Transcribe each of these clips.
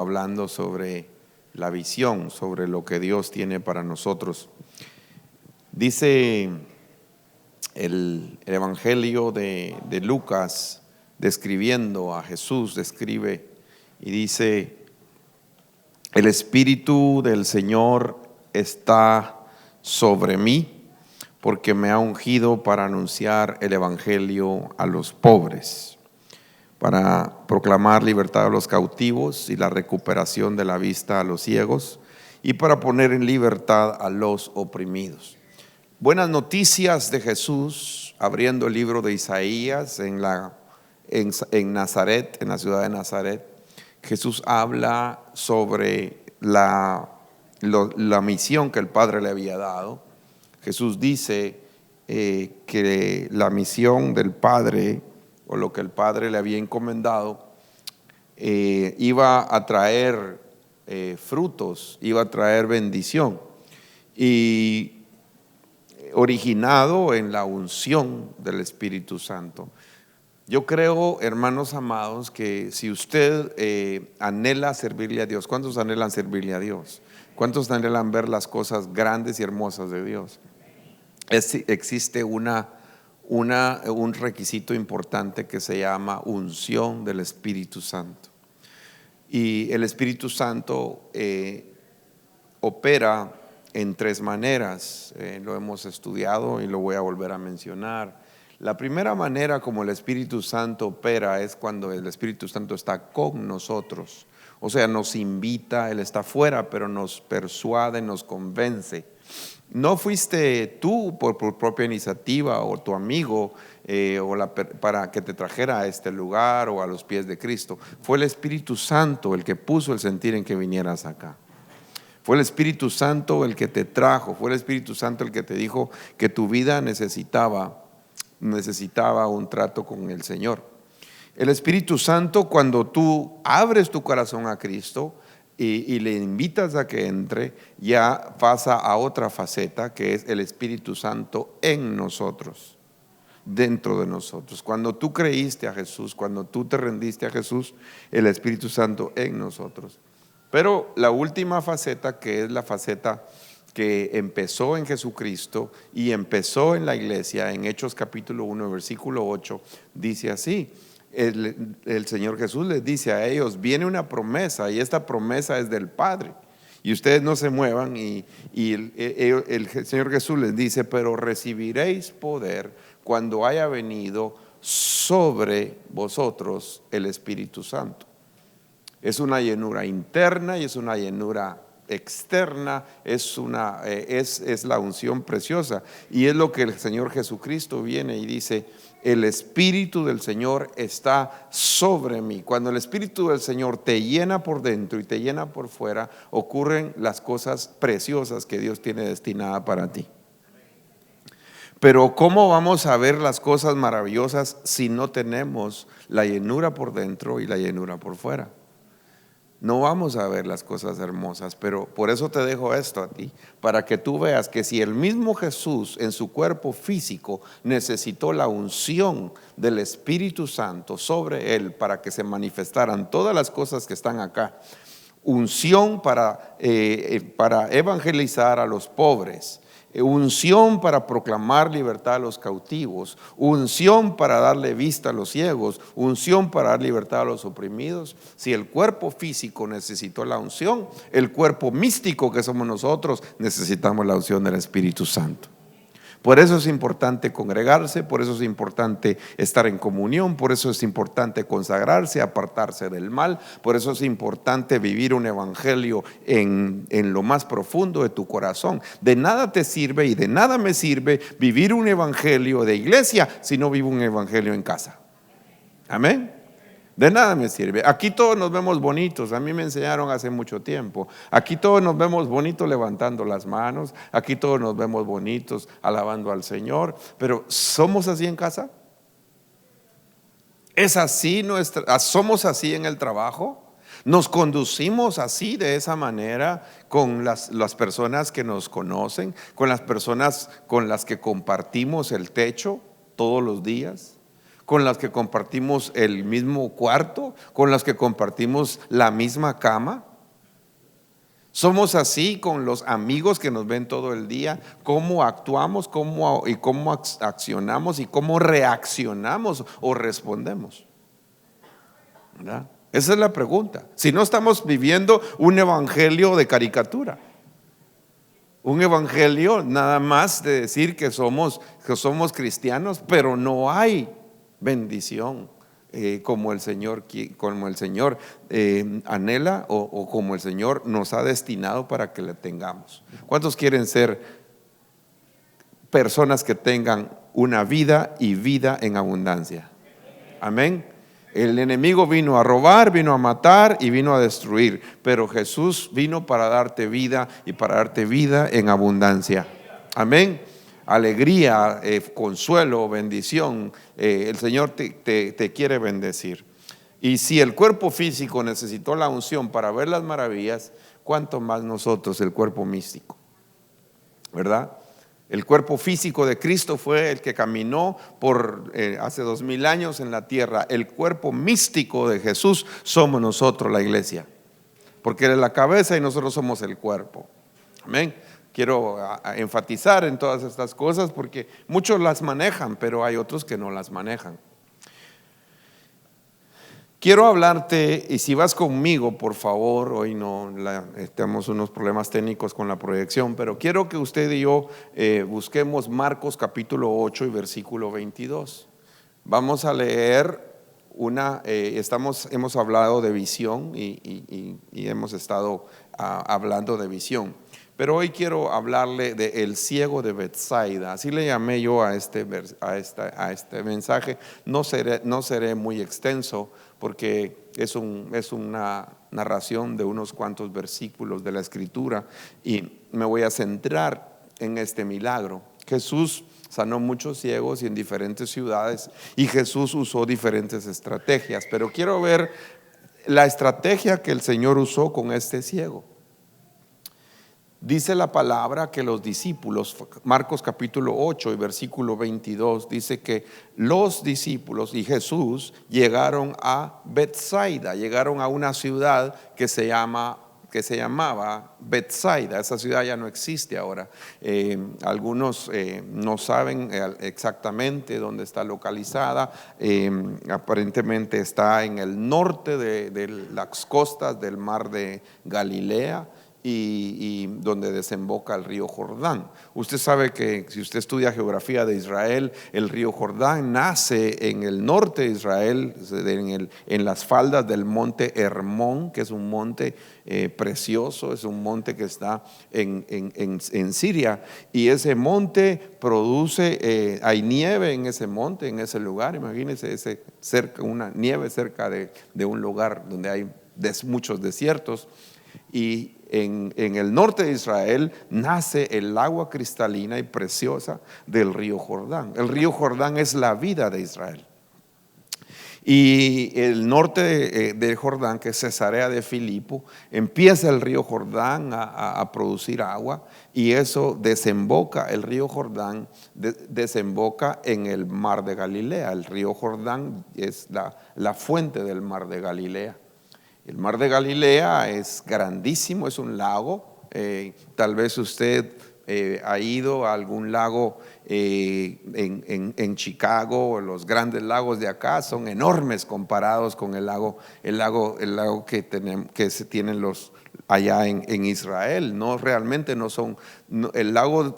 hablando sobre la visión, sobre lo que Dios tiene para nosotros. Dice el Evangelio de Lucas, describiendo a Jesús, describe y dice: el Espíritu del Señor está sobre mí, porque me ha ungido para anunciar el Evangelio a los pobres, para proclamar libertad a los cautivos y la recuperación de la vista a los ciegos, y para poner en libertad a los oprimidos. Buenas noticias de Jesús, abriendo el libro de Isaías en Nazaret, en la ciudad de Nazaret. Jesús habla sobre la misión que el Padre le había dado. Jesús dice que la misión del Padre, o lo que el Padre le había encomendado, iba a traer frutos, iba a traer bendición, y originado en la unción del Espíritu Santo. Yo creo, hermanos amados, que si usted anhela servirle a Dios, ¿cuántos anhelan servirle a Dios? ¿Cuántos anhelan ver las cosas grandes y hermosas de Dios? Existe un requisito importante que se llama unción del Espíritu Santo. Y el Espíritu Santo opera en tres maneras. Lo hemos estudiado y lo voy a volver a mencionar. La primera manera como el Espíritu Santo opera es cuando el Espíritu Santo está con nosotros. O sea, nos invita, Él está afuera, pero nos persuade, nos convence. No fuiste tú por propia iniciativa o tu amigo para que te trajera a este lugar o a los pies de Cristo. Fue el Espíritu Santo el que puso el sentir en que vinieras acá. Fue el Espíritu Santo el que te trajo. Fue el Espíritu Santo el que te dijo que tu vida necesitaba un trato con el Señor. El Espíritu Santo, cuando tú abres tu corazón a Cristo y le invitas a que entre, ya pasa a otra faceta, que es el Espíritu Santo en nosotros, dentro de nosotros. Cuando tú creíste a Jesús, cuando tú te rendiste a Jesús, el Espíritu Santo en nosotros. Pero la última faceta, que es la faceta que empezó en Jesucristo y empezó en la iglesia, en Hechos capítulo 1, versículo 8, dice así: el Señor Jesús les dice a ellos, viene una promesa, y esta promesa es del Padre, y ustedes no se muevan, y el Señor Jesús les dice: pero recibiréis poder cuando haya venido sobre vosotros el Espíritu Santo. Es una llenura interna y es una llenura externa, es la unción preciosa, y es lo que el Señor Jesucristo viene y dice: el Espíritu del Señor está sobre mí. Cuando el Espíritu del Señor te llena por dentro y te llena por fuera, ocurren las cosas preciosas que Dios tiene destinada para ti. Pero ¿cómo vamos a ver las cosas maravillosas si no tenemos la llenura por dentro y la llenura por fuera? No vamos a ver las cosas hermosas. Pero por eso te dejo esto a ti, para que tú veas que si el mismo Jesús en su cuerpo físico necesitó la unción del Espíritu Santo sobre él para que se manifestaran todas las cosas que están acá, unción para evangelizar a los pobres, unción para proclamar libertad a los cautivos, unción para darle vista a los ciegos, unción para dar libertad a los oprimidos. Si el cuerpo físico necesitó la unción, el cuerpo místico que somos nosotros necesitamos la unción del Espíritu Santo. Por eso es importante congregarse, por eso es importante estar en comunión, por eso es importante consagrarse, apartarse del mal, por eso es importante vivir un evangelio en lo más profundo de tu corazón. De nada te sirve y de nada me sirve vivir un evangelio de iglesia si no vivo un evangelio en casa. Amén. De nada me sirve. Aquí todos nos vemos bonitos. A mí me enseñaron hace mucho tiempo. Aquí todos nos vemos bonitos levantando las manos. Aquí todos nos vemos bonitos alabando al Señor. Pero ¿somos así en casa? ¿Es así somos así en el trabajo? ¿Nos conducimos así, de esa manera, con las personas que nos conocen, con las personas con las que compartimos el techo todos los días? con las que compartimos el mismo cuarto, con las que compartimos la misma cama. Somos así con los amigos que nos ven todo el día, cómo actuamos, cómo accionamos y cómo reaccionamos o respondemos, ¿verdad? Esa es la pregunta. Si no, estamos viviendo un evangelio de caricatura, un evangelio nada más de decir que somos cristianos, pero no hay bendición como el Señor anhela o como el Señor nos ha destinado para que le tengamos. ¿Cuántos quieren ser personas que tengan una vida y vida en abundancia? Amén. El enemigo vino a robar, vino a matar y vino a destruir, pero Jesús vino para darte vida y para darte vida en abundancia. Amén. Alegría, consuelo, bendición. El Señor te quiere bendecir. Y si el cuerpo físico necesitó la unción para ver las maravillas, ¿cuánto más nosotros el cuerpo místico? ¿Verdad? El cuerpo físico de Cristo fue el que caminó por hace 2000 años en la tierra. El cuerpo místico de Jesús somos nosotros, la iglesia, porque Él es la cabeza y nosotros somos el cuerpo. Amén. Quiero enfatizar en todas estas cosas porque muchos las manejan, pero hay otros que no las manejan. Quiero hablarte, y si vas conmigo, por favor, hoy tenemos unos problemas técnicos con la proyección, pero quiero que usted y yo busquemos Marcos capítulo 8 y versículo 22. Vamos a leer hemos hablado de visión y hemos estado hablando de visión. Pero hoy quiero hablarle de el ciego de Betsaida. Así le llamé yo a este mensaje. No seré muy extenso porque es una narración de unos cuantos versículos de la Escritura y me voy a centrar en este milagro. Jesús sanó muchos ciegos y en diferentes ciudades y Jesús usó diferentes estrategias, pero quiero ver la estrategia que el Señor usó con este ciego. Dice la palabra que los discípulos, Marcos capítulo 8 y versículo 22, dice que los discípulos y Jesús llegaron a Betsaida, llegaron a una ciudad que se llamaba Betsaida. Esa ciudad ya no existe ahora. Algunos no saben exactamente dónde está localizada. Aparentemente está en el norte de las costas del mar de Galilea y donde desemboca el río Jordán. Usted sabe que si usted estudia geografía de Israel, el río Jordán nace en el norte de Israel, en las faldas del monte Hermón, que es un monte precioso, es un monte que está en Siria, y ese monte produce, hay nieve en ese monte, en ese lugar. Imagínense una nieve cerca de un lugar donde hay muchos desiertos. Y en el norte de Israel nace el agua cristalina y preciosa del río Jordán. El río Jordán es la vida de Israel. Y el norte de Jordán, que es Cesarea de Filipo, empieza el río Jordán a producir agua, y eso desemboca, el río Jordán desemboca en el mar de Galilea. El río Jordán es la fuente del mar de Galilea. El mar de Galilea es grandísimo, es un lago. Tal vez usted ha ido a algún lago en Chicago. Los grandes lagos de acá son enormes comparados con el lago que se tienen allá en Israel. No, realmente no son el lago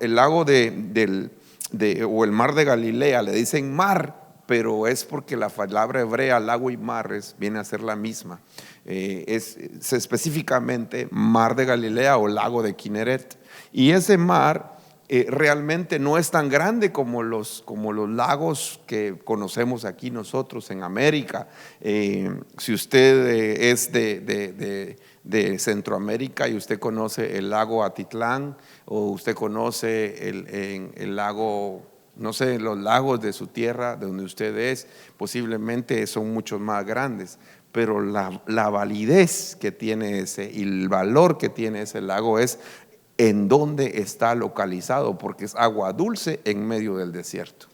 o el mar de Galilea, le dicen mar, pero es porque la palabra hebrea lago y mar viene a ser la misma. Es específicamente mar de Galilea o lago de Kineret, y ese mar realmente no es tan grande como los lagos que conocemos aquí nosotros en América. Si usted es de Centroamérica y usted conoce el lago Atitlán, o usted conoce el lago, no sé, los lagos de su tierra, de donde usted es, posiblemente son muchos más grandes, pero la validez que tiene y el valor que tiene ese lago es en dónde está localizado, porque es agua dulce en medio del desierto.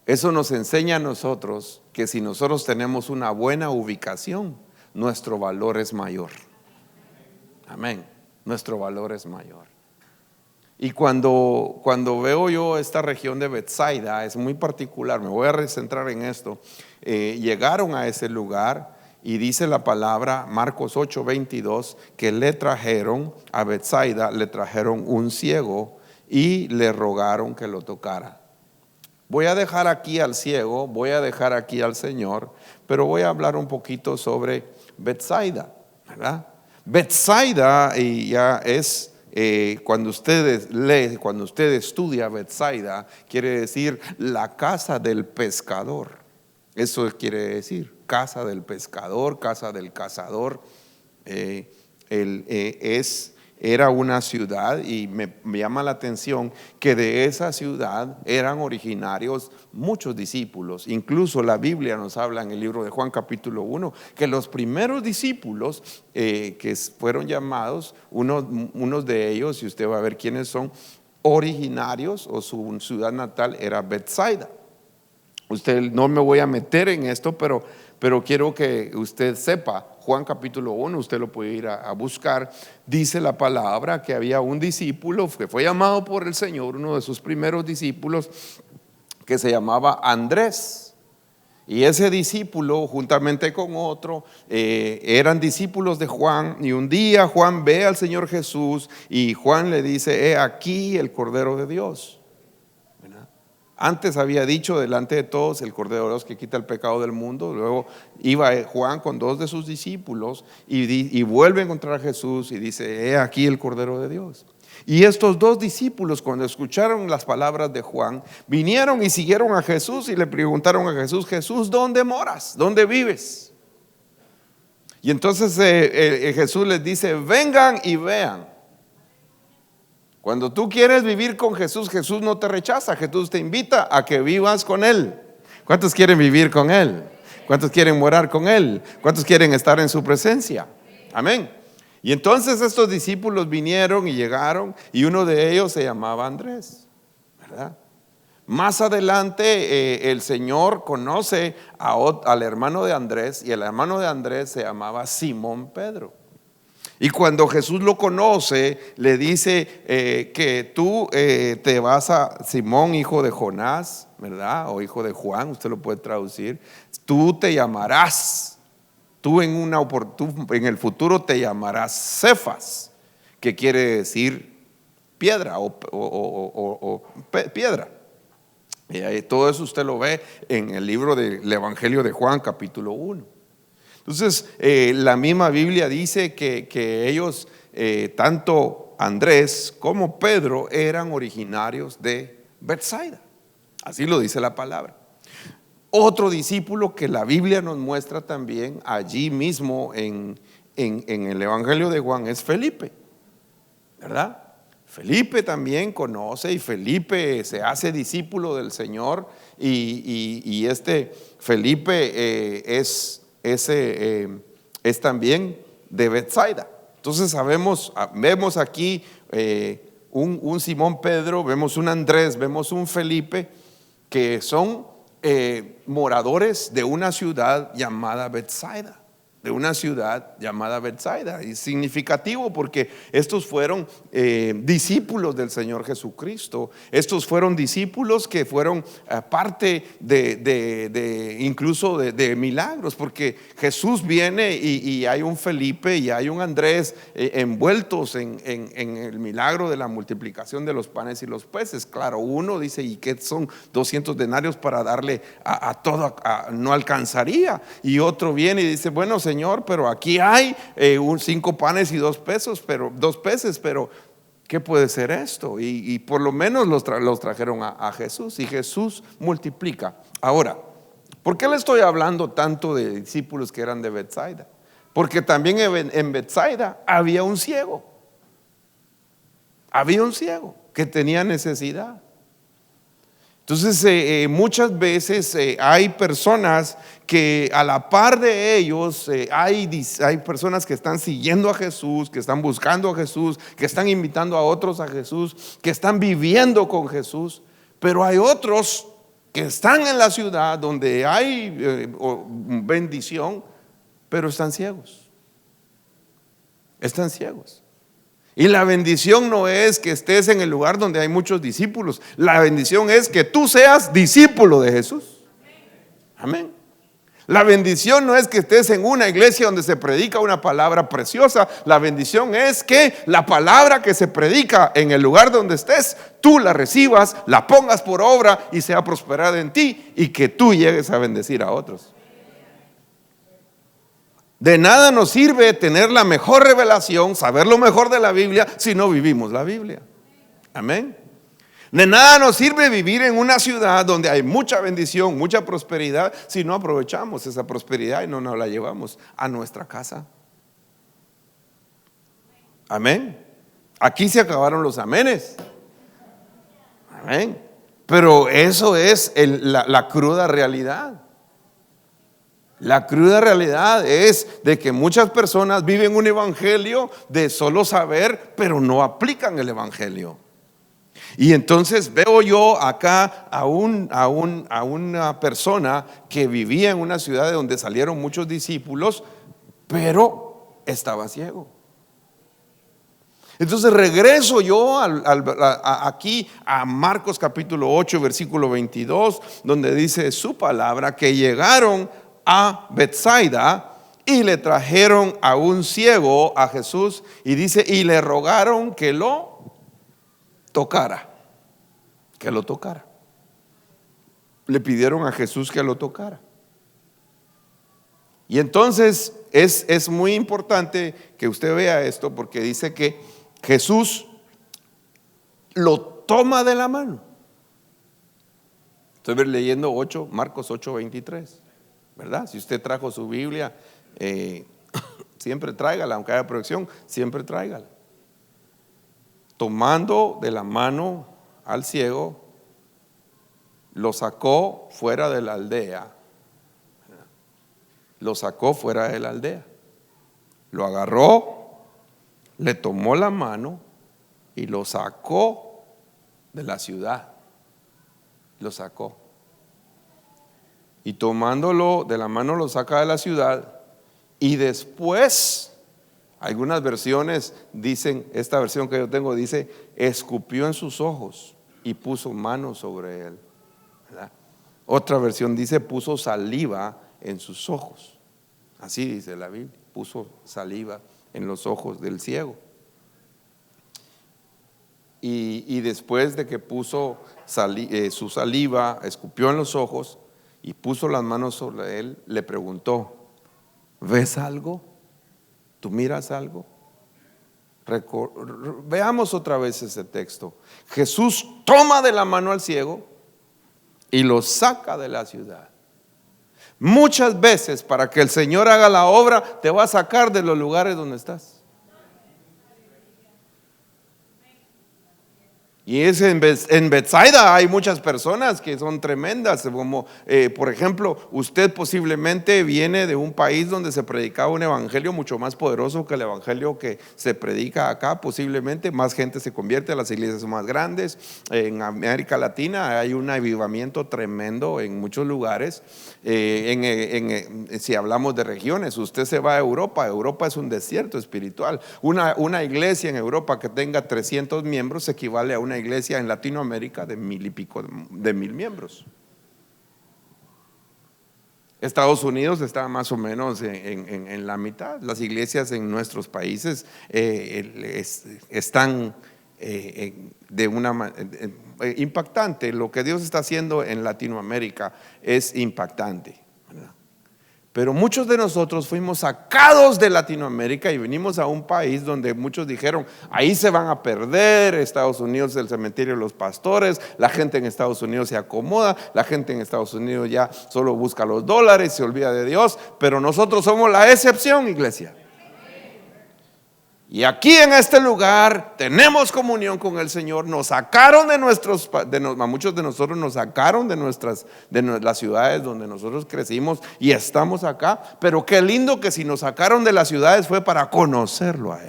Eso nos enseña a nosotros que si nosotros tenemos una buena ubicación, nuestro valor es mayor. Amén. Nuestro valor es mayor. Y cuando veo yo esta región de Betsaida, es muy particular, me voy a centrar en esto. Llegaron a ese lugar y dice la palabra, Marcos 8:22, que le trajeron a Betsaida, le trajeron un ciego y le rogaron que lo tocara. Voy a dejar aquí al ciego, voy a dejar aquí al Señor, pero voy a hablar un poquito sobre Betsaida, ¿verdad? Betsaida y ya es, cuando usted lee, cuando usted estudia Betsaida, quiere decir la casa del pescador. Eso quiere decir casa del pescador, casa del cazador. Era una ciudad y me llama la atención que de esa ciudad eran originarios muchos discípulos. Incluso la Biblia nos habla en el libro de Juan capítulo 1 que los primeros discípulos que fueron llamados, unos de ellos, y usted va a ver quiénes son, originarios o su ciudad natal era Betsaida. Usted, no me voy a meter en esto, pero quiero que usted sepa, Juan capítulo 1, usted lo puede ir a buscar. Dice la palabra que había un discípulo que fue llamado por el Señor, uno de sus primeros discípulos, que se llamaba Andrés. Y ese discípulo, juntamente con otro, eran discípulos de Juan. Y un día Juan ve al Señor Jesús y Juan le dice: he aquí el Cordero de Dios. Antes había dicho delante de todos: el Cordero de Dios que quita el pecado del mundo. Luego iba Juan con dos de sus discípulos y vuelve a encontrar a Jesús y dice: he aquí el Cordero de Dios. Y estos dos discípulos, cuando escucharon las palabras de Juan, vinieron y siguieron a Jesús y le preguntaron a Jesús: Jesús, ¿dónde moras? ¿Dónde vives? Y entonces Jesús les dice: vengan y vean. Cuando tú quieres vivir con Jesús, Jesús no te rechaza, Jesús te invita a que vivas con Él. ¿Cuántos quieren vivir con Él? ¿Cuántos quieren morar con Él? ¿Cuántos quieren estar en su presencia? Amén. Y entonces estos discípulos vinieron y llegaron, y uno de ellos se llamaba Andrés, ¿verdad? Más adelante el Señor conoce al hermano de Andrés, y el hermano de Andrés se llamaba Simón Pedro. Y cuando Jesús lo conoce, le dice que tú te vas a Simón, hijo de Jonás, ¿verdad? O hijo de Juan, usted lo puede traducir. Tú te llamarás, tú en el futuro te llamarás Cefas, que quiere decir piedra o piedra. Y todo eso usted lo ve en el libro del Evangelio de Juan, capítulo 1. Entonces, la misma Biblia dice que ellos, tanto Andrés como Pedro, eran originarios de Betsaida. Así lo dice la palabra. Otro discípulo que la Biblia nos muestra también allí mismo en el Evangelio de Juan es Felipe, ¿verdad? Felipe también conoce, y Felipe se hace discípulo del Señor, y este Felipe es también de Betsaida. Entonces vemos aquí un Simón Pedro, vemos un Andrés, vemos un Felipe, que son moradores de una ciudad llamada Betsaida. De una ciudad llamada Betsaida. Y significativo porque estos fueron discípulos del Señor Jesucristo. Estos fueron discípulos que fueron parte incluso de milagros, porque Jesús viene y hay un Felipe y hay un Andrés envueltos en el milagro de la multiplicación de los panes y los peces. Claro, uno dice: ¿y qué son 200 denarios para darle a todo? No alcanzaría. Y otro viene y dice: bueno, Señor, pero aquí hay 5 panes y 2 peces, pero ¿qué puede ser esto? Y por lo menos los trajeron a Jesús, y Jesús multiplica. Ahora, ¿por qué le estoy hablando tanto de discípulos que eran de Betsaida? Porque también en Betsaida había un ciego. Había un ciego que tenía necesidad. Entonces muchas veces hay personas que a la par de ellos hay personas que están siguiendo a Jesús, que están buscando a Jesús, que están invitando a otros a Jesús, que están viviendo con Jesús. Pero hay otros que están en la ciudad donde hay bendición, pero están ciegos. Están ciegos. Y la bendición no es que estés en el lugar donde hay muchos discípulos. La bendición es que tú seas discípulo de Jesús. Amén. La bendición no es que estés en una iglesia donde se predica una palabra preciosa. La bendición es que la palabra que se predica en el lugar donde estés, tú la recibas, la pongas por obra y sea prosperada en ti, y que tú llegues a bendecir a otros. De nada nos sirve tener la mejor revelación, saber lo mejor de la Biblia, si no vivimos la Biblia. Amén. De nada nos sirve vivir en una ciudad donde hay mucha bendición, mucha prosperidad, si no aprovechamos esa prosperidad y no nos la llevamos a nuestra casa. Amén. Aquí se acabaron los amenes. Amén. Pero eso es la cruda realidad. La cruda realidad es de que muchas personas viven un evangelio de solo saber, pero no aplican el evangelio. Y entonces veo yo acá a una persona que vivía en una ciudad de donde salieron muchos discípulos, pero estaba ciego. Entonces regreso yo aquí a Marcos capítulo 8 versículo 22, donde dice su palabra que llegaron a Betsaida y le trajeron a un ciego a Jesús, y dice, y le rogaron que lo tocara. Que lo tocara. Le pidieron a Jesús que lo tocara. Y entonces es muy importante que usted vea esto, porque dice que Jesús lo toma de la mano. Estoy leyendo Marcos 8:23, ¿verdad? Si usted trajo su Biblia, siempre tráigala, aunque haya proyección, siempre tráigala. Tomando de la mano al ciego, lo sacó fuera de la aldea. Lo sacó fuera de la aldea. Lo agarró, le tomó la mano y lo sacó de la ciudad. Lo sacó. Y tomándolo de la mano lo saca de la ciudad, y después, algunas versiones dicen, esta versión que yo tengo dice, escupió en sus ojos y puso manos sobre él, ¿verdad? Otra versión dice, puso saliva en sus ojos. Así dice la Biblia, puso saliva en los ojos del ciego. Y después de que puso su saliva, escupió en los ojos y puso las manos sobre él, le preguntó, ¿ves algo? ¿Tú miras algo? Veamos otra vez ese texto. Jesús toma de la mano al ciego y lo saca de la ciudad. Muchas veces, para que el Señor haga la obra, te va a sacar de los lugares donde estás. Y en Betsaida hay muchas personas que son tremendas, como por ejemplo, usted posiblemente viene de un país donde se predicaba un evangelio mucho más poderoso que el evangelio que se predica acá. Posiblemente más gente se convierte, las iglesias son más grandes. En América Latina hay un avivamiento tremendo en muchos lugares. Si hablamos de regiones, usted se va a Europa. Europa es un desierto espiritual. Una iglesia en Europa que tenga 300 miembros equivale a una iglesia en Latinoamérica de 1000 y pico de 1000 miembros. Estados Unidos está más o menos en la mitad. Las iglesias en nuestros países están de una manera impactante. Lo que Dios está haciendo en Latinoamérica es impactante, ¿verdad? Pero muchos de nosotros fuimos sacados de Latinoamérica y venimos a un país donde muchos dijeron, ahí se van a perder. Estados Unidos es el cementerio de los pastores. La gente en Estados Unidos se acomoda. La gente en Estados Unidos ya solo busca los dólares, se olvida de Dios. Pero nosotros somos la excepción, iglesia. Y aquí en este lugar tenemos comunión con el Señor. Nos sacaron a muchos de nosotros nos sacaron de las ciudades donde nosotros crecimos y estamos acá. Pero qué lindo que si nos sacaron de las ciudades fue para conocerlo a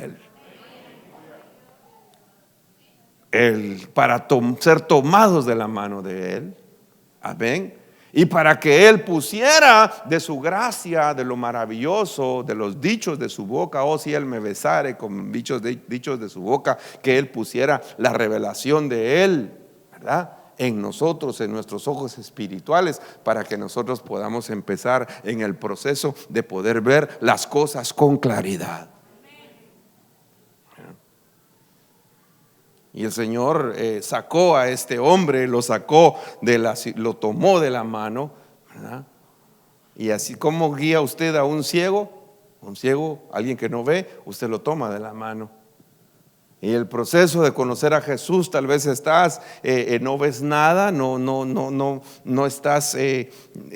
Él, para ser tomados de la mano de Él. Amén. Y para que Él pusiera de su gracia, de lo maravilloso, de los dichos de su boca, oh si Él me besare con dichos de su boca, que Él pusiera la revelación de Él, ¿verdad?, en nosotros, en nuestros ojos espirituales, para que nosotros podamos empezar en el proceso de poder ver las cosas con claridad. Y el Señor sacó a este hombre, lo tomó de la mano, ¿verdad? Y así como guía usted a un ciego, alguien que no ve, usted lo toma de la mano. Y el proceso de conocer a Jesús, tal vez estás, no ves nada, no estás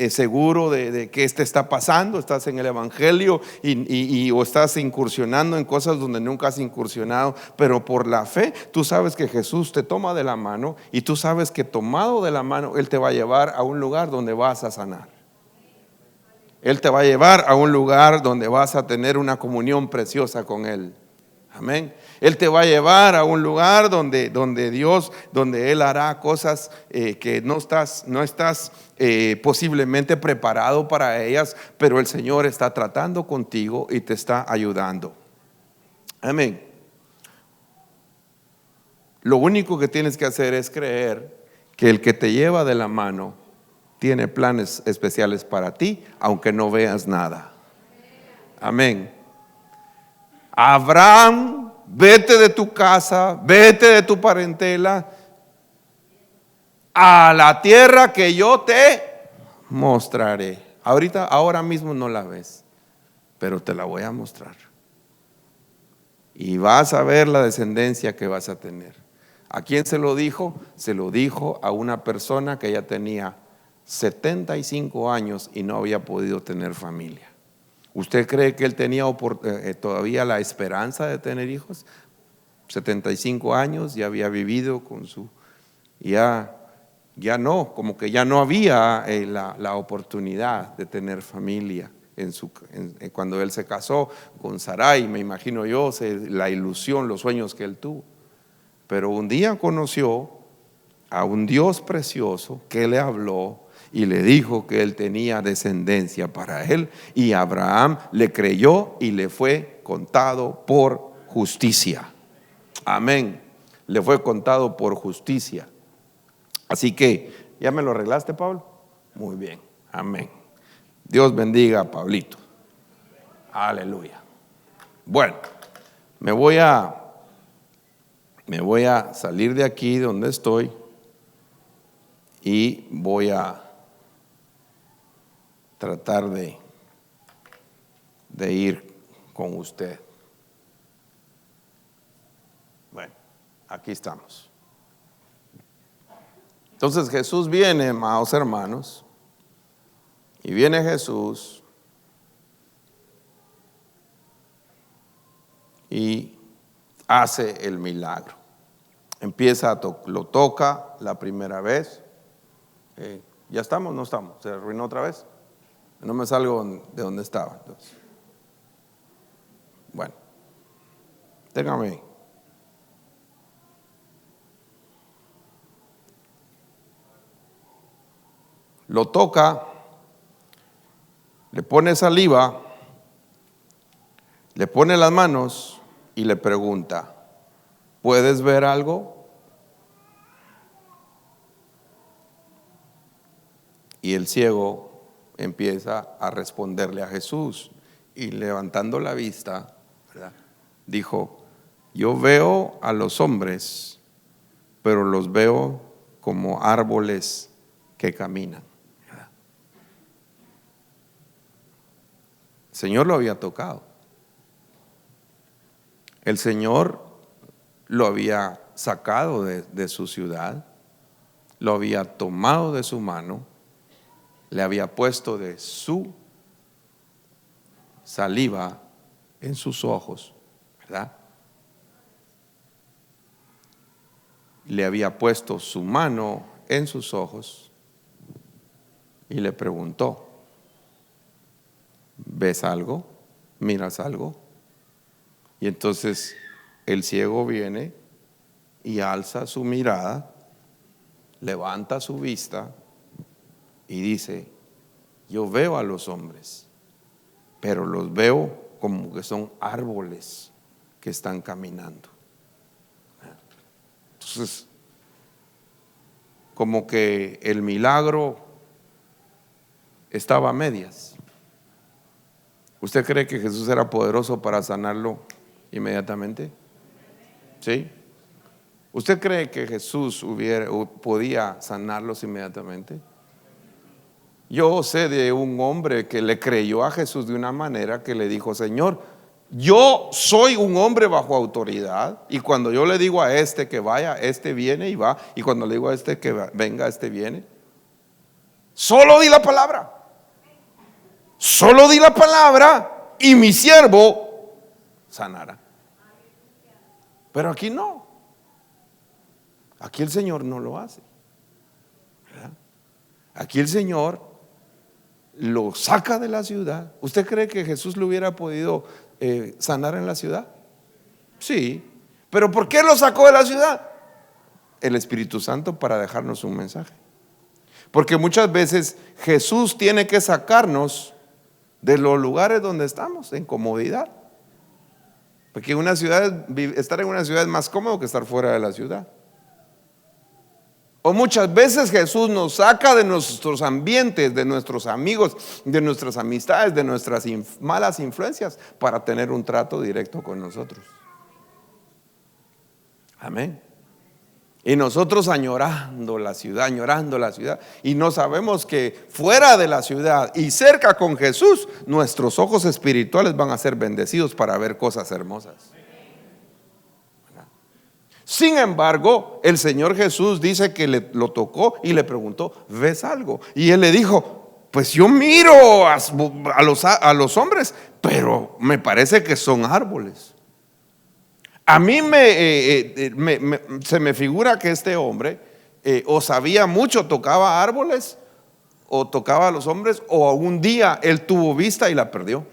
seguro de qué te está pasando, estás en el Evangelio o estás incursionando en cosas donde nunca has incursionado, pero por la fe tú sabes que Jesús te toma de la mano y tú sabes que tomado de la mano Él te va a llevar a un lugar donde vas a sanar. Él te va a llevar a un lugar donde vas a tener una comunión preciosa con Él. Amén. Él te va a llevar a un lugar donde Él hará cosas que no estás posiblemente preparado para ellas, pero el Señor está tratando contigo y te está ayudando. Amén. Lo único que tienes que hacer es creer que el que te lleva de la mano tiene planes especiales para ti, aunque no veas nada. Amén. Abraham, vete de tu casa, vete de tu parentela a la tierra que yo te mostraré. Ahora mismo no la ves, pero te la voy a mostrar. Y vas a ver la descendencia que vas a tener. ¿A quién se lo dijo? Se lo dijo a una persona que ya tenía 75 años y no había podido tener familia. ¿Usted cree que él tenía todavía la esperanza de tener hijos? 75 años, ya había vivido con ya no, como que ya no había la oportunidad de tener familia. Cuando él se casó con Sarai, me imagino yo, la ilusión, los sueños que él tuvo. Pero un día conoció a un Dios precioso que le habló y le dijo que él tenía descendencia para él, y Abraham le creyó y le fue contado por justicia. Amén. Le fue contado por justicia. Así que, ¿ya me lo arreglaste, Pablo? Muy bien. Amén. Dios bendiga a Pablito. Aleluya. Bueno, me voy a salir de aquí donde estoy y voy a tratar de ir con usted. Bueno, aquí estamos. Entonces Jesús viene, amados hermanos, y viene Jesús y hace el milagro. Lo toca la primera vez. ¿Ya estamos? ¿No estamos? ¿Se arruinó otra vez? No me salgo de donde estaba. Entonces. Bueno, téngame ahí. Lo toca, le pone saliva, le pone las manos y le pregunta: ¿puedes ver algo? Y el ciego empieza a responderle a Jesús, y levantando la vista, ¿verdad?, dijo: yo veo a los hombres, pero los veo como árboles que caminan. ¿Verdad? El Señor lo había tocado. El Señor lo había sacado de su ciudad, lo había tomado de su mano, le había puesto de su saliva en sus ojos, ¿verdad? Le había puesto su mano en sus ojos y le preguntó: ¿ves algo? ¿Miras algo? Y entonces el ciego viene y alza su mirada, levanta su vista y dice: yo veo a los hombres, pero los veo como que son árboles que están caminando. Entonces, como que el milagro estaba a medias. ¿Usted cree que Jesús era poderoso para sanarlo inmediatamente? ¿Sí? ¿Usted cree que Jesús podía sanarlos inmediatamente? Yo sé de un hombre que le creyó a Jesús de una manera que le dijo: Señor, yo soy un hombre bajo autoridad, y cuando yo le digo a este que vaya, este viene y va, y cuando le digo a este que venga, este viene. Solo di la palabra. Solo di la palabra y mi siervo sanará. Pero aquí no. Aquí el Señor no lo hace, ¿verdad? Aquí el Señor lo saca de la ciudad. ¿Usted cree que Jesús lo hubiera podido sanar en la ciudad? Sí. ¿Pero por qué lo sacó de la ciudad? El Espíritu Santo, para dejarnos un mensaje. Porque muchas veces Jesús tiene que sacarnos de los lugares donde estamos, en comodidad. Porque estar en una ciudad es más cómodo que estar fuera de la ciudad. O muchas veces Jesús nos saca de nuestros ambientes, de nuestros amigos, de nuestras amistades, de nuestras malas influencias, para tener un trato directo con nosotros. Amén. Y nosotros añorando la ciudad, y no sabemos que fuera de la ciudad y cerca con Jesús, nuestros ojos espirituales van a ser bendecidos para ver cosas hermosas. Sin embargo, el Señor Jesús dice que lo tocó y le preguntó: ¿ves algo? Y él le dijo: pues yo miro a los hombres, pero me parece que son árboles. A mí se me figura que este hombre o sabía mucho, tocaba árboles, o tocaba a los hombres, o un día él tuvo vista y la perdió.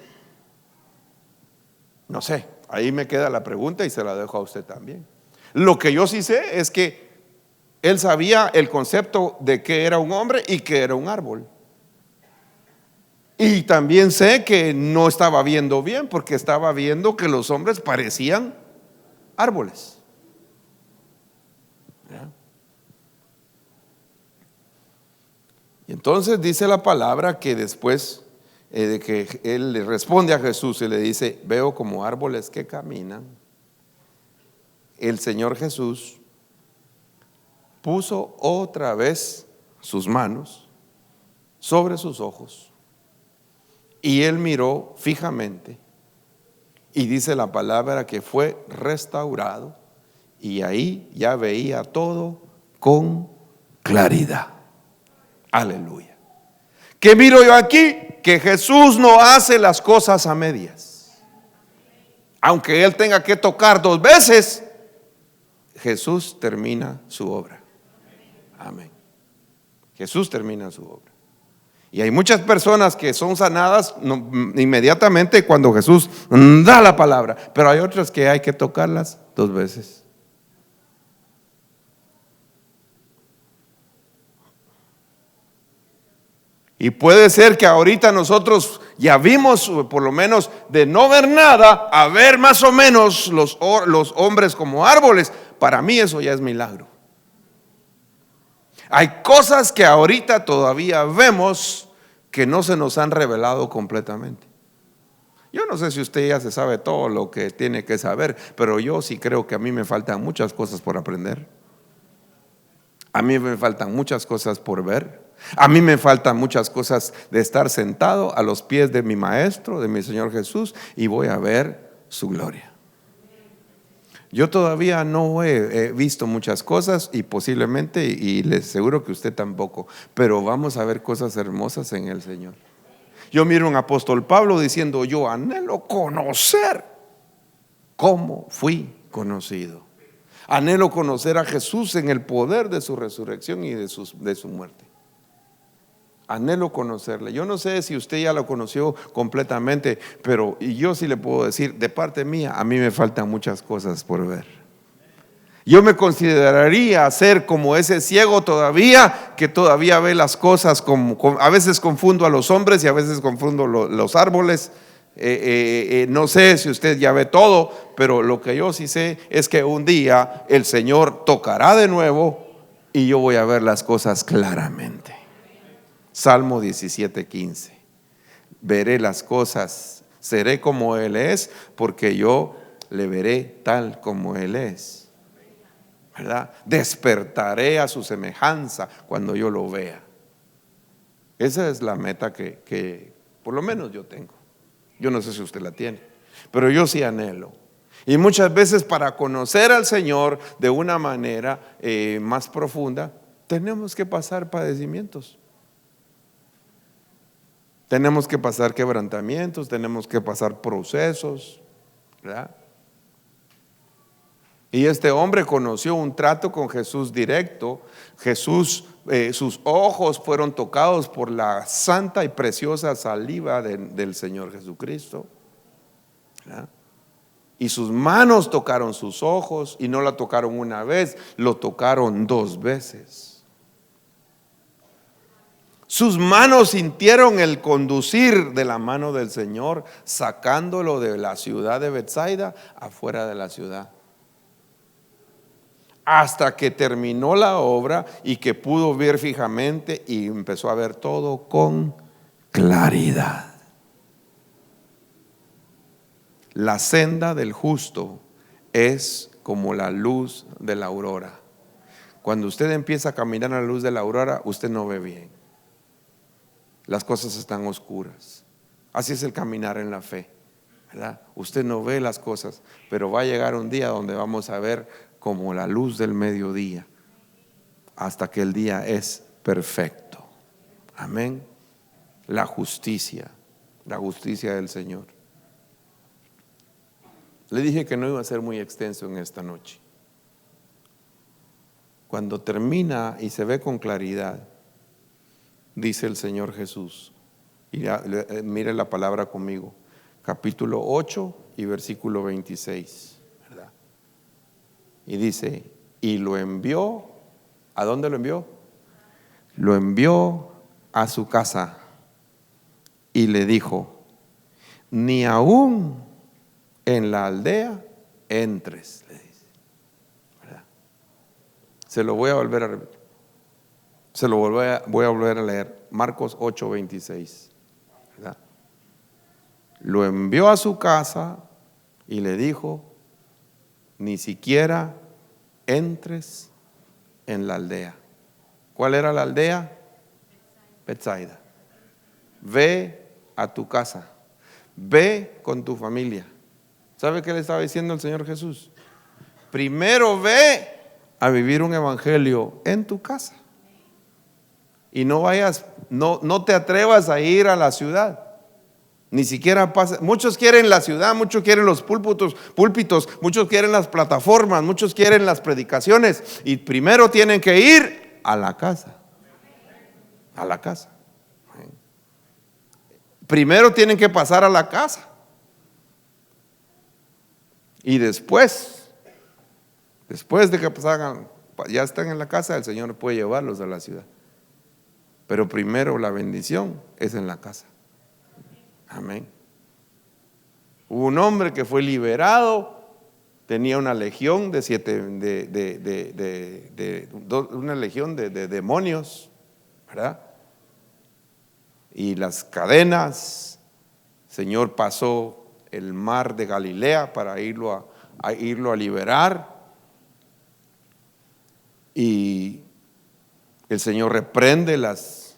No sé, ahí me queda la pregunta y se la dejo a usted también. Lo que yo sí sé es que él sabía el concepto de qué era un hombre y qué era un árbol. Y también sé que no estaba viendo bien, porque estaba viendo que los hombres parecían árboles. ¿Ya? Y entonces dice la palabra que después de que él le responde a Jesús y le dice: veo como árboles que caminan, el Señor Jesús puso otra vez sus manos sobre sus ojos y él miró fijamente. Y dice la palabra que fue restaurado, y ahí ya veía todo con claridad. Aleluya. ¿Qué miro yo aquí? Que Jesús no hace las cosas a medias. Aunque él tenga que tocar 2 veces, Jesús termina su obra. Amén. Jesús termina su obra. Y hay muchas personas que son sanadas inmediatamente cuando Jesús da la palabra, pero hay otras que hay que tocarlas 2 veces. Y puede ser que ahorita nosotros ya vimos, por lo menos de no ver nada, a ver más o menos los hombres como árboles. Para mí eso ya es milagro. Hay cosas que ahorita todavía vemos que no se nos han revelado completamente. Yo no sé si usted ya se sabe todo lo que tiene que saber, pero yo sí creo que a mí me faltan muchas cosas por aprender. A mí me faltan muchas cosas por ver. A mí me faltan muchas cosas de estar sentado a los pies de mi Maestro, de mi Señor Jesús, y voy a ver su gloria. Yo todavía no he visto muchas cosas, y posiblemente, y les aseguro que usted tampoco, pero vamos a ver cosas hermosas en el Señor. Yo miro a un apóstol Pablo diciendo: yo anhelo conocer cómo fui conocido. Anhelo conocer a Jesús en el poder de su resurrección y de su muerte. Anhelo conocerle. Yo no sé si usted ya lo conoció completamente, pero yo sí le puedo decir, de parte mía, a mí me faltan muchas cosas por ver. Yo me consideraría ser como ese ciego todavía, que todavía ve las cosas a veces confundo a los hombres y a veces confundo los árboles. No sé si usted ya ve todo, pero lo que yo sí sé es que un día el Señor tocará de nuevo y yo voy a ver las cosas claramente. Salmo 17:15. Veré las cosas, seré como Él es, porque yo le veré tal como Él es. ¿Verdad? Despertaré a su semejanza cuando yo lo vea. Esa es la meta que por lo menos yo tengo. Yo no sé si usted la tiene, pero yo sí anhelo. Y muchas veces para conocer al Señor de una manera más profunda, tenemos que pasar padecimientos. Tenemos que pasar quebrantamientos, tenemos que pasar procesos, ¿verdad? Y este hombre conoció un trato con Jesús directo. Jesús, sus ojos fueron tocados por la santa y preciosa saliva del Señor Jesucristo, ¿verdad? Y sus manos tocaron sus ojos, y no la tocaron una vez, lo tocaron 2 veces. Sus manos sintieron el conducir de la mano del Señor, sacándolo de la ciudad de Betsaida afuera de la ciudad, hasta que terminó la obra y que pudo ver fijamente y empezó a ver todo con claridad. La senda del justo es como la luz de la aurora. Cuando usted empieza a caminar a la luz de la aurora, usted no ve bien. Las cosas están oscuras. Así es el caminar en la fe, ¿verdad? Usted no ve las cosas, pero va a llegar un día donde vamos a ver como la luz del mediodía, hasta que el día es perfecto. Amén. La justicia del Señor. Le dije que no iba a ser muy extenso en esta noche. Cuando termina y se ve con claridad, dice el Señor Jesús, y mire la palabra conmigo, capítulo 8 y versículo 26, ¿verdad? Y dice, y lo envió, ¿a dónde lo envió? Lo envió a su casa y le dijo, ni aún en la aldea entres, le dice, ¿verdad? Se lo voy a volver a repetir. Voy a volver a leer Marcos 8:26, ¿verdad? Lo envió a su casa y le dijo, ni siquiera entres en la aldea. ¿Cuál era la aldea? Betsaida. Ve a tu casa, ve con tu familia. ¿Sabe qué le estaba diciendo el Señor Jesús? Primero ve a vivir un evangelio en tu casa. Y no te atrevas a ir a la ciudad. Ni siquiera pasa. Muchos quieren la ciudad, muchos quieren los púlpitos, muchos quieren las plataformas, muchos quieren las predicaciones. Y primero tienen que ir a la casa. A la casa. Primero tienen que pasar a la casa. Y después de que ya están en la casa, el Señor puede llevarlos a la ciudad. Pero primero la bendición es en la casa. Amén. Hubo un hombre que fue liberado, tenía una legión de demonios, ¿verdad? Y las cadenas, el Señor pasó el mar de Galilea para irlo a liberar, y el Señor reprende las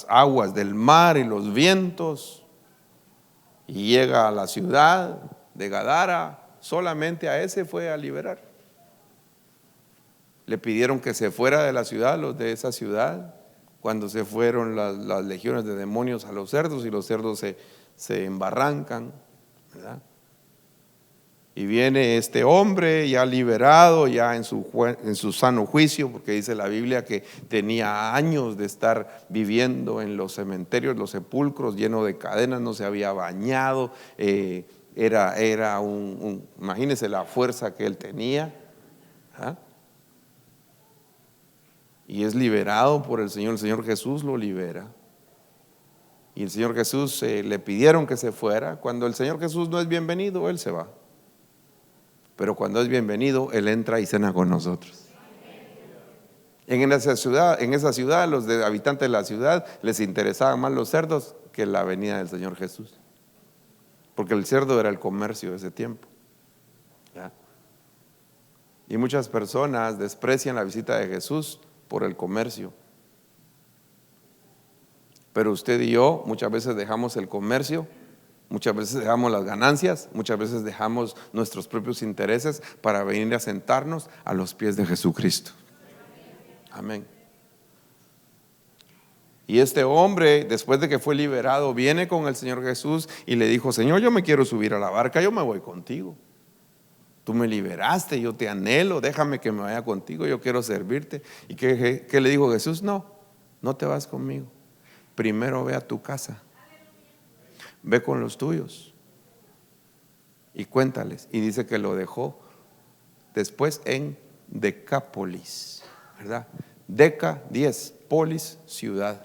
aguas del mar y los vientos, y llega a la ciudad de Gadara. Solamente a ese fue a liberar. Le pidieron que se fuera de la ciudad, los de esa ciudad, cuando se fueron las legiones de demonios a los cerdos, y los cerdos se embarrancan, ¿verdad? Y viene este hombre ya liberado, ya en su sano juicio, porque dice la Biblia que tenía años de estar viviendo en los cementerios, los sepulcros, lleno de cadenas, no se había bañado, imagínense la fuerza que él tenía. ¿Ah? Y es liberado por el Señor Jesús lo libera. Y el Señor Jesús le pidieron que se fuera. Cuando el Señor Jesús no es bienvenido, Él se va. Pero cuando es bienvenido, Él entra y cena con nosotros. En esa ciudad, los habitantes de la ciudad les interesaban más los cerdos que la venida del Señor Jesús. Porque el cerdo era el comercio de ese tiempo. ¿Ya? Y muchas personas desprecian la visita de Jesús por el comercio. Pero usted y yo muchas veces dejamos el comercio, muchas veces dejamos las ganancias, muchas veces dejamos nuestros propios intereses para venir a sentarnos a los pies de Jesucristo. Amén. Y este hombre, después de que fue liberado, viene con el Señor Jesús y le dijo: Señor, yo me quiero subir a la barca, yo me voy contigo. Tú me liberaste, yo te anhelo, déjame que me vaya contigo, yo quiero servirte. ¿Y qué le dijo Jesús? No, no te vas conmigo. Primero ve a tu casa, ve con los tuyos y cuéntales. Y dice que lo dejó después en Decápolis, ¿verdad? Deca, 10, polis, ciudad.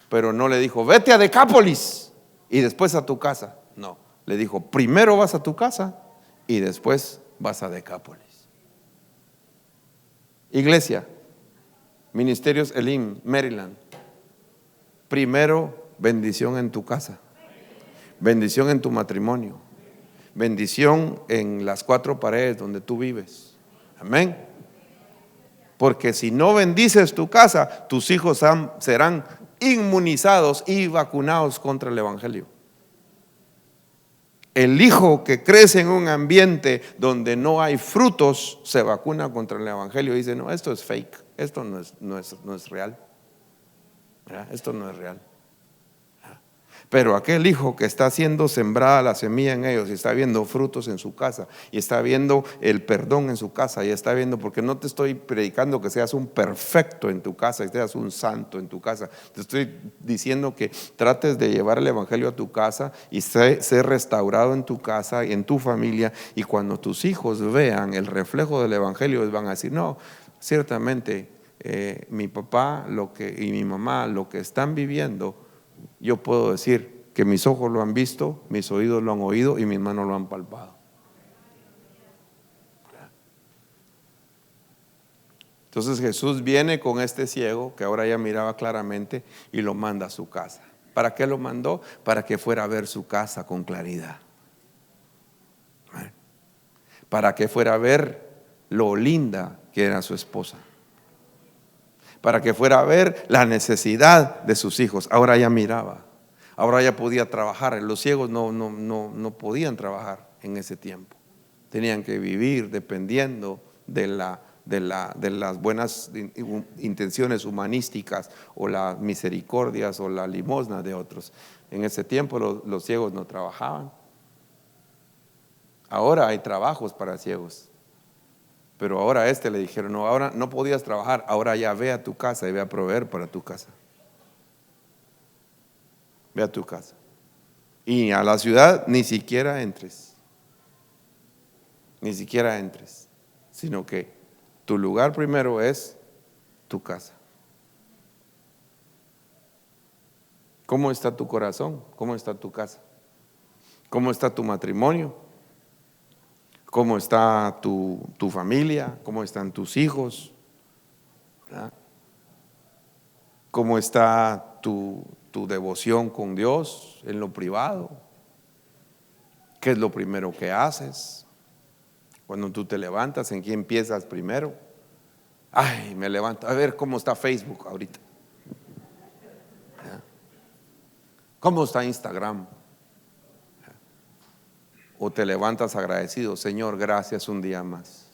Pero no le dijo: vete a Decápolis y después a tu casa. No, le dijo: primero vas a tu casa y después vas a Decápolis. Iglesia, Ministerios Elim, Maryland. Primero, bendición en tu casa, bendición en tu matrimonio, bendición en las 4 paredes donde tú vives. Amén. Porque si no bendices tu casa, tus hijos serán inmunizados y vacunados contra el evangelio. El hijo que crece en un ambiente donde no hay frutos se vacuna contra el evangelio y dice: no, esto es fake, esto no es real. Esto no es real. Pero aquel hijo que está siendo sembrada la semilla en ellos y está viendo frutos en su casa y está viendo el perdón en su casa y está viendo, porque no te estoy predicando que seas un perfecto en tu casa y seas un santo en tu casa, te estoy diciendo que trates de llevar el evangelio a tu casa y ser restaurado en tu casa y en tu familia, y cuando tus hijos vean el reflejo del evangelio, les van a decir: no, ciertamente mi papá y mi mamá lo que están viviendo, yo puedo decir que mis ojos lo han visto, mis oídos lo han oído y mis manos lo han palpado. Entonces Jesús viene con este ciego que ahora ya miraba claramente y lo manda a su casa. ¿Para qué lo mandó? Para que fuera a ver su casa con claridad. Para que fuera a ver lo linda que era su esposa. Para que fuera a ver la necesidad de sus hijos. Ahora ya miraba, ahora ya podía trabajar. Los ciegos no podían trabajar en ese tiempo. Tenían que vivir dependiendo de las buenas intenciones humanísticas o las misericordias o la limosna de otros. En ese tiempo los ciegos no trabajaban. Ahora hay trabajos para ciegos. Pero ahora a le dijeron: no, ahora no podías trabajar, ahora ya ve a tu casa y ve a proveer para tu casa. Ve a tu casa. Y a la ciudad ni siquiera entres. Ni siquiera entres. Sino que tu lugar primero es tu casa. ¿Cómo está tu corazón? ¿Cómo está tu casa? ¿Cómo está tu matrimonio? ¿Cómo está tu familia? ¿Cómo están tus hijos? ¿Verdad? ¿Cómo está tu devoción con Dios en lo privado? ¿Qué es lo primero que haces? Cuando tú te levantas, ¿en quién empiezas primero? Ay, me levanto a ver cómo está Facebook ahorita. ¿Verdad? ¿Cómo está Instagram? ¿O te levantas agradecido? Señor, gracias un día más.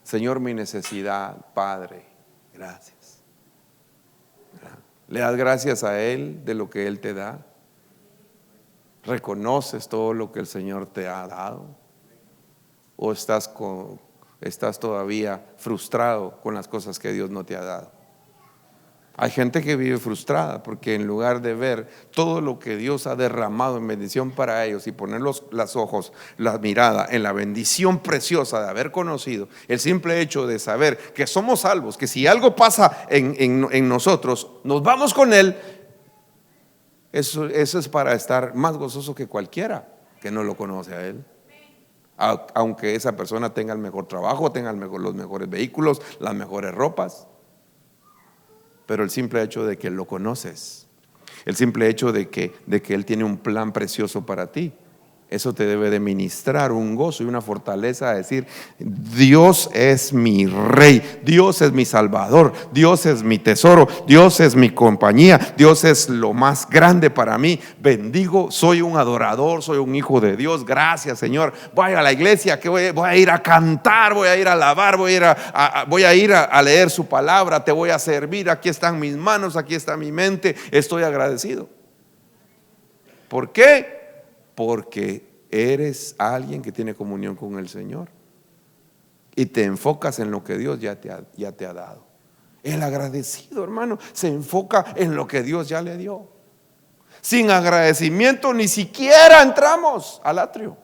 Señor, mi necesidad, Padre, gracias. Le das gracias a Él de lo que Él te da. ¿Reconoces todo lo que el Señor te ha dado? ¿O estás todavía frustrado con las cosas que Dios no te ha dado? Hay gente que vive frustrada porque en lugar de ver todo lo que Dios ha derramado en bendición para ellos y poner los ojos, la mirada en la bendición preciosa de haber conocido, el simple hecho de saber que somos salvos, que si algo pasa en nosotros, nos vamos con Él, eso es para estar más gozoso que cualquiera que no lo conoce a Él. Aunque esa persona tenga el mejor trabajo, tenga los mejores vehículos, las mejores ropas. Pero el simple hecho de que lo conoces, el simple hecho de que Él tiene un plan precioso para ti, eso te debe de ministrar un gozo y una fortaleza a decir: Dios es mi rey, Dios es mi salvador, Dios es mi tesoro, Dios es mi compañía, Dios es lo más grande para mí. Bendigo, soy un adorador, soy un hijo de Dios. Gracias, Señor. Voy a la iglesia, que voy a ir a cantar, voy a ir a alabar, voy a ir a leer su palabra, te voy a servir. Aquí están mis manos, aquí está mi mente. Estoy agradecido. ¿Por qué? Porque eres alguien que tiene comunión con el Señor y te enfocas en lo que Dios ya te ha dado. El agradecido, hermano, se enfoca en lo que Dios ya le dio. Sin agradecimiento ni siquiera entramos al atrio.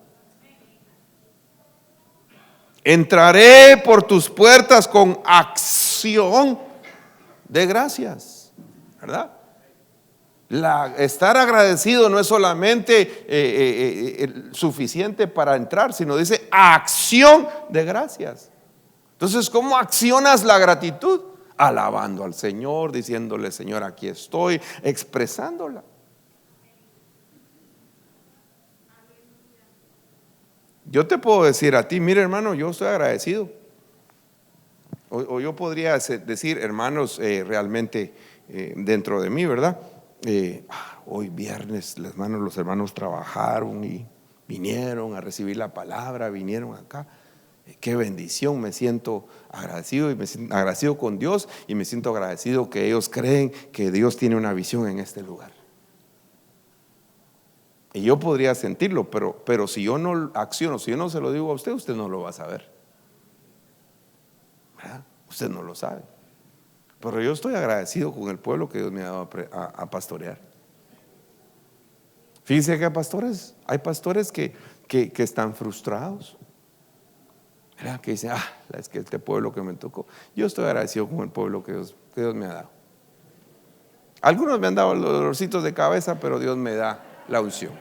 Entraré por tus puertas con acción de gracias, ¿verdad? Estar agradecido no es solamente suficiente para entrar, sino dice acción de gracias. Entonces, ¿cómo accionas la gratitud? Alabando al Señor, diciéndole: Señor, aquí estoy, expresándola. Yo te puedo decir a ti: mire, hermano, yo estoy agradecido. O yo podría decir: hermanos, realmente dentro de mí, ¿verdad? Hoy viernes los hermanos trabajaron y vinieron a recibir la palabra, vinieron acá. Qué bendición, me siento agradecido y me siento agradecido con Dios, y me siento agradecido que ellos creen que Dios tiene una visión en este lugar. Y yo podría sentirlo, pero si yo no acciono, si yo no se lo digo a usted, usted no lo va a saber, ¿verdad? Usted no lo sabe. Pero yo estoy agradecido con el pueblo que Dios me ha dado a pastorear. Fíjense que hay pastores que están frustrados, ¿verdad? Que dicen: es que este pueblo que me tocó. Yo estoy agradecido con el pueblo que Dios me ha dado. Algunos me han dado los dolorcitos de cabeza, pero Dios me da la unción.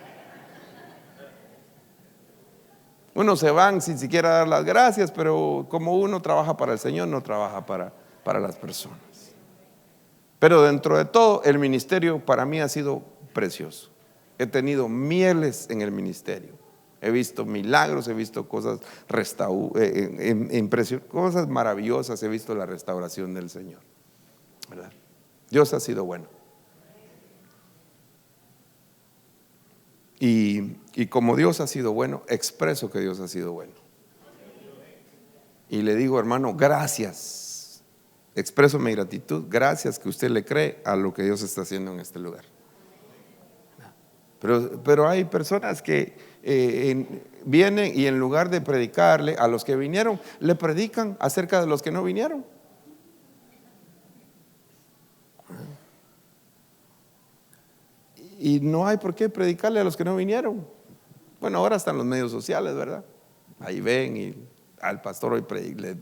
Unos se van sin siquiera dar las gracias, pero como uno trabaja para el Señor, no trabaja para las personas. Pero dentro de todo, el ministerio para mí ha sido precioso. He tenido mieles en el ministerio. He visto milagros, he visto cosas cosas maravillosas. He visto la restauración del Señor, ¿verdad? Dios ha sido bueno. Y como Dios ha sido bueno, expreso que Dios ha sido bueno. Y le digo: hermano, gracias. Expreso mi gratitud, gracias que usted le cree a lo que Dios está haciendo en este lugar. Pero hay personas que vienen y en lugar de predicarle a los que vinieron, le predican acerca de los que no vinieron. Y no hay por qué predicarle a los que no vinieron. Bueno, ahora están los medios sociales, ¿verdad? Ahí ven, y al pastor hoy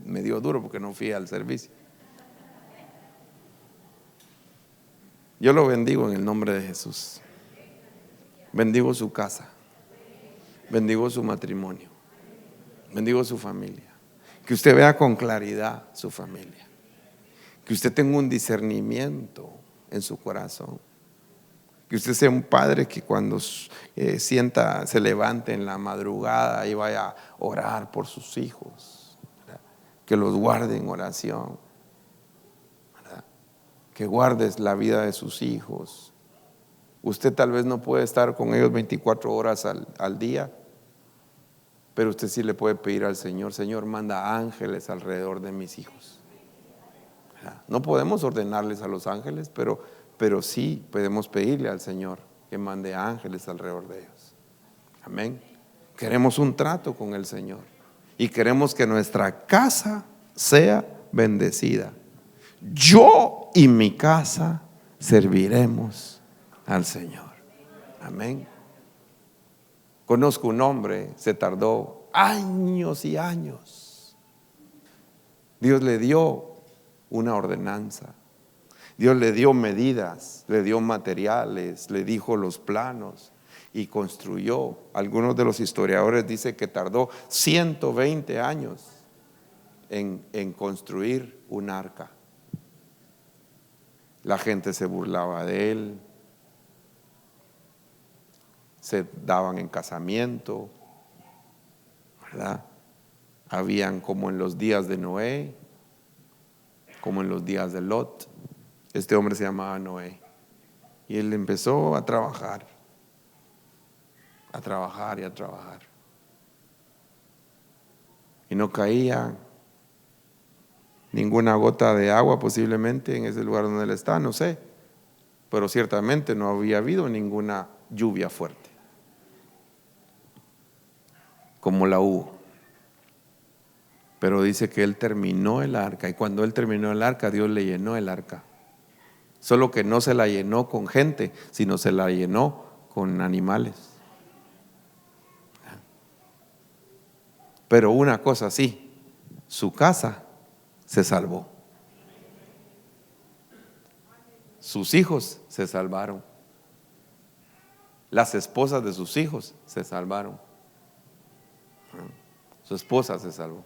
me dio duro porque no fui al servicio. Yo lo bendigo en el nombre de Jesús. Bendigo su casa, bendigo su matrimonio, bendigo su familia. Que usted vea con claridad su familia, que usted tenga un discernimiento en su corazón, que usted sea un padre que cuando se levante en la madrugada y vaya a orar por sus hijos, ¿verdad? Que los guarde en oración, ¿verdad? Que guardes la vida de sus hijos. Usted tal vez no puede estar con ellos 24 horas al día, pero usted sí le puede pedir al Señor: Señor, manda ángeles alrededor de mis hijos. No podemos ordenarles a los ángeles, pero sí podemos pedirle al Señor que mande ángeles alrededor de ellos. Amén. Queremos un trato con el Señor y queremos que nuestra casa sea bendecida. yo y mi casa serviremos al Señor. Amén. Conozco un hombre, se tardó años y años. Dios le dio una ordenanza. Dios le dio medidas, le dio materiales, le dijo los planos y construyó. Algunos de los historiadores dicen que tardó 120 años en construir un arca. La gente se burlaba de él, se daban en casamiento, ¿verdad? Habían como en los días de Noé, como en los días de Lot. Este hombre se llamaba Noé y él empezó a trabajar y a trabajar. Y no caía ninguna gota de agua posiblemente en ese lugar donde él está, no sé, pero ciertamente no había habido ninguna lluvia fuerte como la hubo. Pero dice que él terminó el arca, y cuando él terminó el arca, Dios le llenó el arca. Solo que no se la llenó con gente, sino se la llenó con animales. Pero una cosa sí, su casa se salvó. Sus hijos se salvaron. Las esposas de sus hijos se salvaron. Su esposa se salvó.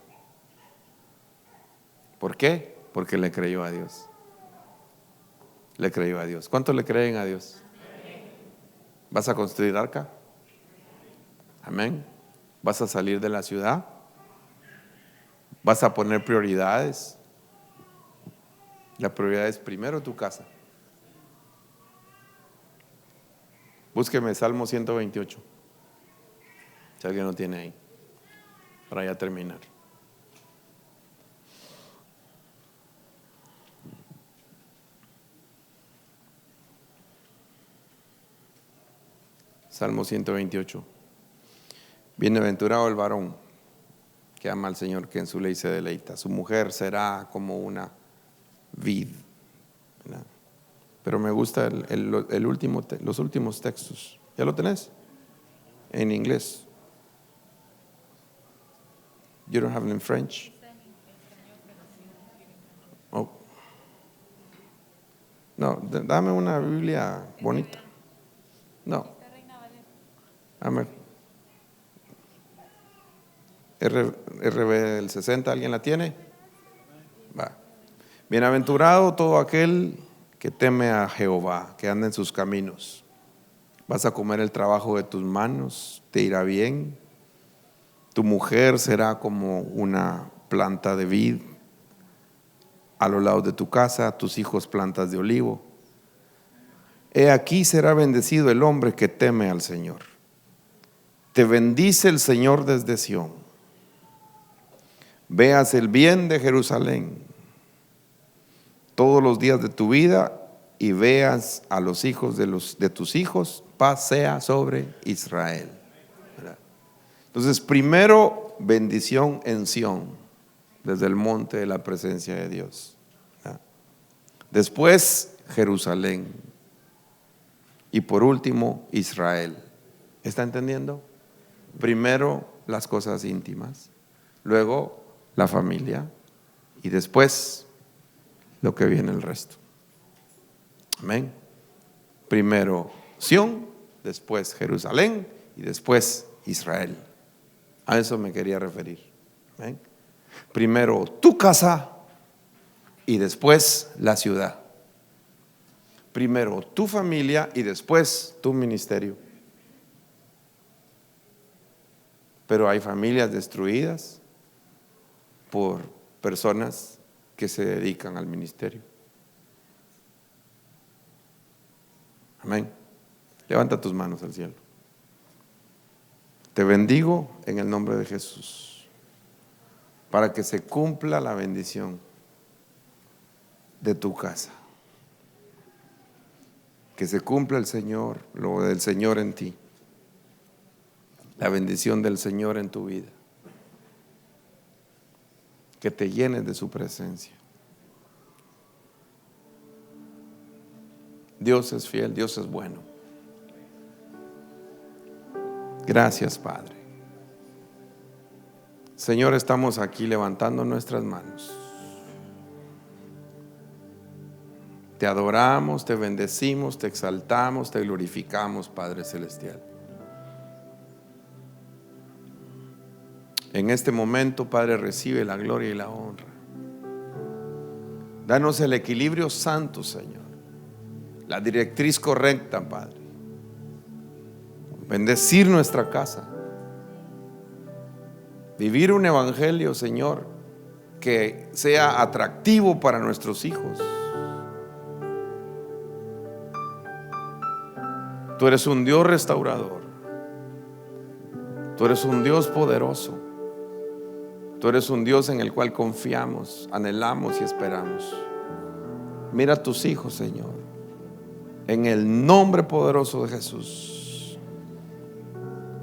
¿Por qué? Porque le creyó a Dios. Le creyó a Dios. ¿Cuántos le creen a Dios? ¿Vas a construir arca? Amén. ¿Vas a salir de la ciudad? ¿Vas a poner prioridades? La prioridad es primero tu casa. Búsqueme Salmo 128. Si alguien lo tiene ahí, para ya terminar. Salmo 128. Bienaventurado el varón que ama al Señor, que en su ley se deleita. Su mujer será como una vid. ¿Verdad? Pero me gusta los últimos textos. ¿Ya lo tenés? En inglés. You don't have it in French? Oh. No, dame una Biblia bonita. No. Amén. RB del 60, ¿alguien la tiene? Va. Bienaventurado todo aquel que teme a Jehová, que anda en sus caminos. Vas a comer el trabajo de tus manos, te irá bien. Tu mujer será como una planta de vid a los lados de tu casa, tus hijos plantas de olivo. He aquí será bendecido el hombre que teme al Señor. Te bendice el Señor desde Sión. Veas el bien de Jerusalén todos los días de tu vida y veas a los hijos de tus hijos, paz sea sobre Israel. ¿Verdad? Entonces, primero bendición en Sión, desde el monte de la presencia de Dios. ¿Verdad? Después Jerusalén y por último Israel. ¿Está entendiendo? Primero las cosas íntimas, luego la familia y después lo que viene el resto. Amén. Primero Sión, después Jerusalén y después Israel. A eso me quería referir. Amén. Primero tu casa y después la ciudad. Primero tu familia y después tu ministerio. Pero hay familias destruidas por personas que se dedican al ministerio. Amén. Levanta tus manos al cielo. Te bendigo en el nombre de Jesús para que se cumpla la bendición de tu casa. Que se cumpla el Señor, lo del Señor en ti. La bendición del Señor en tu vida. Que te llenes de su presencia. Dios es fiel, Dios es bueno. Gracias, Padre. Señor, estamos aquí levantando nuestras manos. Te adoramos, te bendecimos, te exaltamos, te glorificamos, Padre Celestial. En este momento, Padre, recibe la gloria y la honra. Danos el equilibrio santo, Señor, la directriz correcta, Padre. Bendecir nuestra casa. Vivir un evangelio, Señor, que sea atractivo para nuestros hijos. Tú eres un Dios restaurador. Tú eres un Dios poderoso. Tú eres un Dios en el cual confiamos, anhelamos y esperamos. Mira a tus hijos, Señor, en el nombre poderoso de Jesús.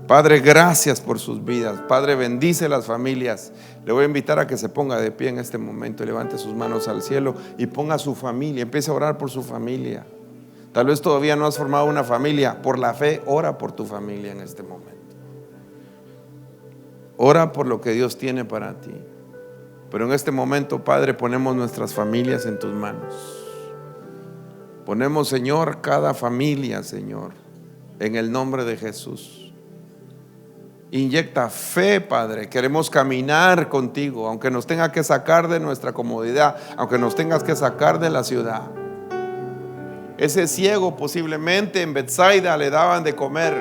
Padre, gracias por sus vidas. Padre, bendice las familias. Le voy a invitar a que se ponga de pie en este momento y levante sus manos al cielo y ponga a su familia. Empiece a orar por su familia. Tal vez todavía no has formado una familia. Por la fe, ora por tu familia en este momento. Ora por lo que Dios tiene para ti. Pero en este momento, Padre, ponemos nuestras familias en tus manos. Ponemos, Señor, cada familia, Señor, en el nombre de Jesús. Inyecta fe, Padre. Queremos caminar contigo, aunque nos tenga que sacar de nuestra comodidad, aunque nos tengas que sacar de la ciudad. Ese ciego posiblemente en Betsaida le daban de comer,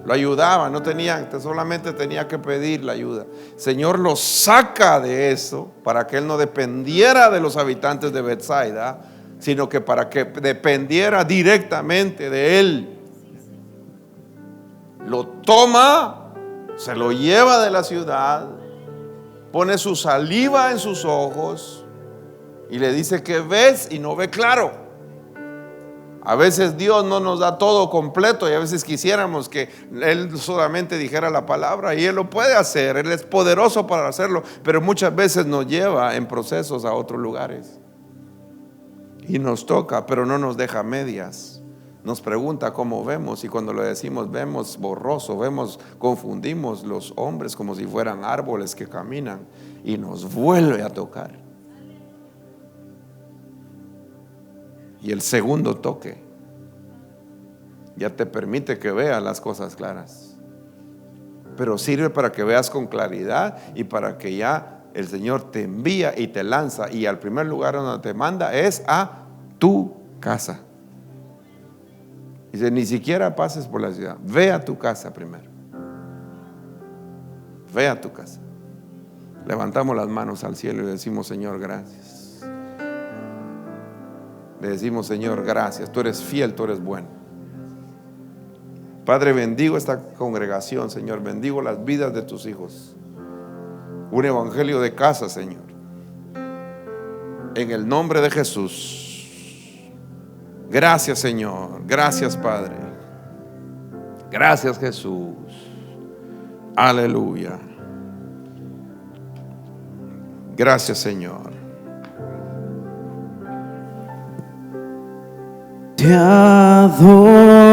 lo ayudaban, no tenía, solamente tenía que pedir la ayuda. Señor, lo saca de eso para que él no dependiera de los habitantes de Betsaida, sino que para que dependiera directamente de él. Lo toma, se lo lleva de la ciudad, pone su saliva en sus ojos y le dice que ves y no ve claro. A veces Dios no nos da todo completo y a veces quisiéramos que Él solamente dijera la palabra, y Él lo puede hacer, Él es poderoso para hacerlo, pero muchas veces nos lleva en procesos a otros lugares y nos toca, pero no nos deja medias. Nos pregunta cómo vemos, y cuando le decimos vemos borroso, confundimos los hombres como si fueran árboles que caminan, y nos vuelve a tocar. Y el segundo toque ya te permite que veas las cosas claras, pero sirve para que veas con claridad y para que ya el Señor te envía y te lanza, y al primer lugar donde te manda es a tu casa. Dice, ni siquiera pases por la ciudad, ve a tu casa primero. Ve a tu casa. Levantamos las manos al cielo y decimos, Señor, gracias. Le decimos, Señor, gracias, tú eres fiel, tú eres bueno. Padre, bendigo esta congregación, Señor, bendigo las vidas de tus hijos. Un evangelio de casa, Señor, en el nombre de Jesús. Gracias, Señor, gracias, Padre, gracias, Jesús. Aleluya. Gracias, Señor. Te adoro.